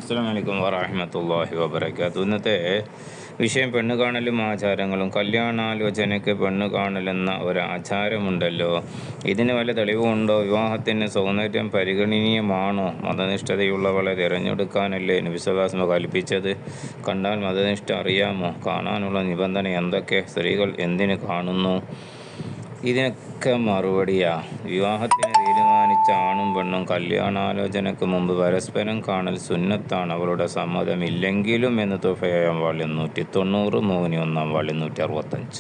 അസ്സലാമു അലൈക്കും വറഹ്മത്തുള്ളാഹി വബറകാതുഹു. ഇന്നത്തെ വിഷയം പെണ്ണ് കാണലും ആചാരങ്ങളും. കല്യാണാലോചനയ്ക്ക് പെണ്ണ് കാണലെന്ന ഒരു ആചാരമുണ്ടല്ലോ, ഇതിന് വല്ല തെളിവുണ്ടോ? വിവാഹത്തിന് സൗന്ദര്യം പരിഗണനീയമാണോ? മതനിഷ്ഠതയുള്ളവളെ തിരഞ്ഞെടുക്കാനല്ലേ നബി സല്ലല്ലാഹു അലൈഹി വസല്ലം കൽപ്പിച്ചത്? കണ്ടാൽ മതനിഷ്ഠ അറിയാമോ? കാണാനുള്ള നിബന്ധന എന്തൊക്കെ? സ്ത്രീകൾ എന്തിന് കാണുന്നു? ഇതിനൊക്കെ മറുപടിയാ. വിവാഹത്തിന് തീരുമാനിച്ച ആണും പെണ്ണും കല്യാണാലോചനയ്ക്ക് മുമ്പ് പരസ്പരം കാണൽ സുന്നത്താണ്, അവളുടെ സമ്മതമില്ലെങ്കിലും എന്ന് തുഫയാം വാള്യം 190, മോഹിനി 1 വാള്യം 165.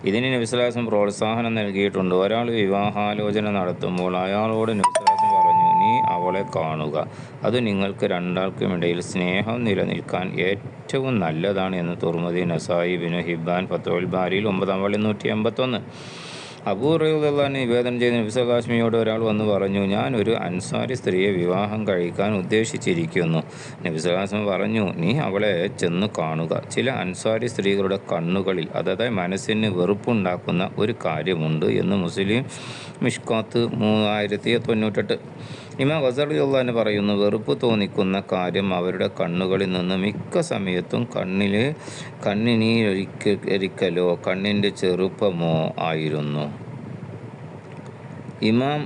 ഇതിന് നബി സല്ലല്ലാഹു അലൈഹി വസല്ലം പ്രോത്സാഹനം നൽകിയിട്ടുണ്ട്. ഒരാൾ വിവാഹാലോചന നടത്തുമ്പോൾ അയാളോട് നബി സല്ലല്ലാഹു അലൈഹി വസല്ലം പറഞ്ഞു, നീ അവളെ കാണുക, അത് നിങ്ങൾക്ക് രണ്ടാൾക്കുമിടയിൽ സ്നേഹം നിലനിൽക്കാൻ ഏറ്റവും നല്ലതാണ് എന്ന് തുർമുദി, നസായി, ഇബ്നു ഹിബ്ബാൻ, ഫത്ഹുൽ ബാരിയിൽ 9 വാള്യം 181. അബൂ ഹുറൈറ റളിയല്ലാഹു നിവേദനം ചെയ്ത നബി സല്ലല്ലാഹു അലൈഹി വസല്ലമയോട് ഒരാൾ വന്ന് പറഞ്ഞു, ഞാൻ ഒരു അൻസാരി സ്ത്രീയെ വിവാഹം കഴിക്കാൻ ഉദ്ദേശിച്ചിരിക്കുന്നു. നബി സല്ലല്ലാഹു അലൈഹി വസല്ലം പറഞ്ഞു, നീ അവളെ ചെന്ന് കാണുക. ചില അൻസാരി സ്ത്രീകളുടെ കണ്ണുകളിൽ, അതായത് മനസ്സിന് വെറുപ്പുണ്ടാക്കുന്ന ഒരു കാര്യമുണ്ട് എന്ന് മുസ്ലിം മിഷ്കാത്ത് 3098. ഇമാം ഗസാലി റളിയല്ലാഹു അൻഹു പറയുന്നു, വെറുപ്പ് തോന്നിക്കുന്ന കാര്യം അവരുടെ കണ്ണുകളിൽ നിന്ന് മിക്ക സമയത്തും കണ്ണിനീരൊലിക്കലോ കണ്ണിൻ്റെ ചെറുപ്പമോ ആയിരുന്നു. ഇമാം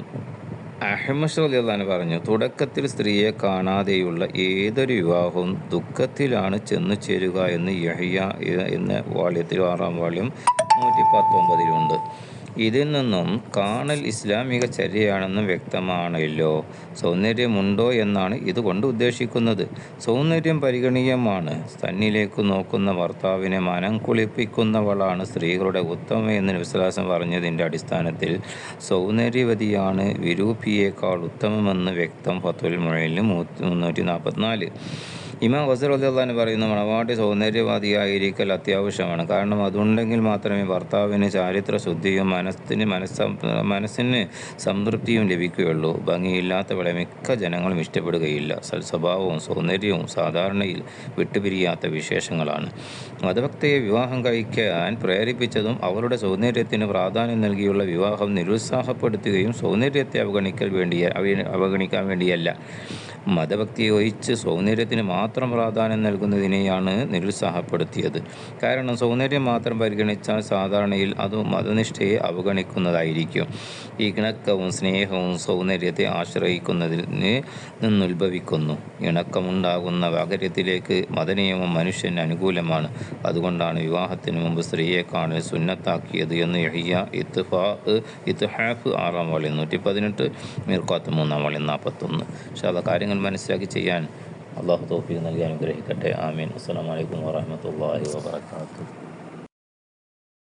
അഹ്മദ് റളിയല്ലാഹു അൻഹു പറഞ്ഞു, തുടക്കത്തിൽ സ്ത്രീയെ കാണാതെയുള്ള ഏതൊരു വിവാഹവും ദുഃഖത്തിലാണ് ചെന്നു ചേരുക എന്ന് യഹ്യ എന്ന വാള്യത്തിൽ 6 വാള്യം 119 ഇതിൽ നിന്നും കാണൽ ഇസ്ലാമിക ചര്യയാണെന്നും വ്യക്തമാണല്ലോ. സൗന്ദര്യമുണ്ടോ എന്നാണ് ഇതുകൊണ്ട് ഉദ്ദേശിക്കുന്നത്. സൗന്ദര്യം പരിഗണീയമാണ്. തന്നിലേക്ക് നോക്കുന്ന ഭർത്താവിനെ മനം കുളിപ്പിക്കുന്നവളാണ് സ്ത്രീകളുടെ ഉത്തമയെന്ന് നബി സല്ലല്ലാഹു അലൈഹി വസല്ലം പറഞ്ഞതിൻ്റെ അടിസ്ഥാനത്തിൽ സൗന്ദര്യവതിയാണ് വിരൂപിയേക്കാൾ ഉത്തമമെന്ന് വ്യക്തം. ഫത്ഹുൽ മുഈനിൽ 344. ഇമാം ഗസാലി റളിയല്ലാഹു അൻഹു പറയുന്നു, മണവാട്ടി സൗന്ദര്യവതിയായിരിക്കൽ അത്യാവശ്യമാണ്. കാരണം അതുണ്ടെങ്കിൽ മാത്രമേ ഭർത്താവിന് ചാരിത്ര ശുദ്ധിയും മനസ്സിന് സംതൃപ്തിയും ലഭിക്കുകയുള്ളൂ. ഭംഗിയില്ലാത്തവളെ മിക്ക ജനങ്ങളും ഇഷ്ടപ്പെടുകയില്ല. സൽസ്വഭാവവും സൗന്ദര്യവും സാധാരണയിൽ വിട്ടുപിരിയാത്ത വിശേഷങ്ങളാണ്. മതഭക്തയെ വിവാഹം കഴിക്കാൻ പ്രേരിപ്പിച്ചതും അവരുടെ സൗന്ദര്യത്തിന് പ്രാധാന്യം നൽകിയുള്ള വിവാഹം നിരുത്സാഹപ്പെടുത്തുകയും സൗന്ദര്യത്തെ അവഗണിക്കാൻ വേണ്ടിയല്ല. മതഭക്തിയെ ഒഴിച്ച് സൗന്ദര്യത്തിന് മാത്രം പ്രാധാന്യം നൽകുന്നതിനെയാണ് നിരുത്സാഹപ്പെടുത്തിയത്. കാരണം സൗന്ദര്യം മാത്രം പരിഗണിച്ചാൽ സാധാരണയിൽ അത് മതനിഷ്ഠയെ അവഗണിക്കുന്നതായിരിക്കും. ഈ ഇണക്കവും സ്നേഹവും സൗന്ദര്യത്തെ ആശ്രയിക്കുന്നതിൽ നിന്നുത്ഭവിക്കുന്നു. ഇണക്കമുണ്ടാകുന്ന വാകര്യത്തിലേക്ക് മതനിയമം മനുഷ്യന് അനുകൂലമാണ്. അതുകൊണ്ടാണ് വിവാഹത്തിന് മുമ്പ് സ്ത്രീയെ കാണൽ സുന്നത്താക്കിയത് എന്ന് യഹ്യ ഇത്ഹാഫ് 6 വാള്യം 118, മിർഖാത്ത് 3 വാള്യം 41. ഇൻഷാ കാര്യങ്ങൾ മനസ്സിലാക്കി ചെയ്യാൻ അള്ളാഹു തൗഫീഖ് നൽകി അനുഗ്രഹിക്കട്ടെ. ആമീൻ. അസ്സലാമു അലൈക്കും വറഹ്മത്തുള്ളാഹി വബറകാതുഹു.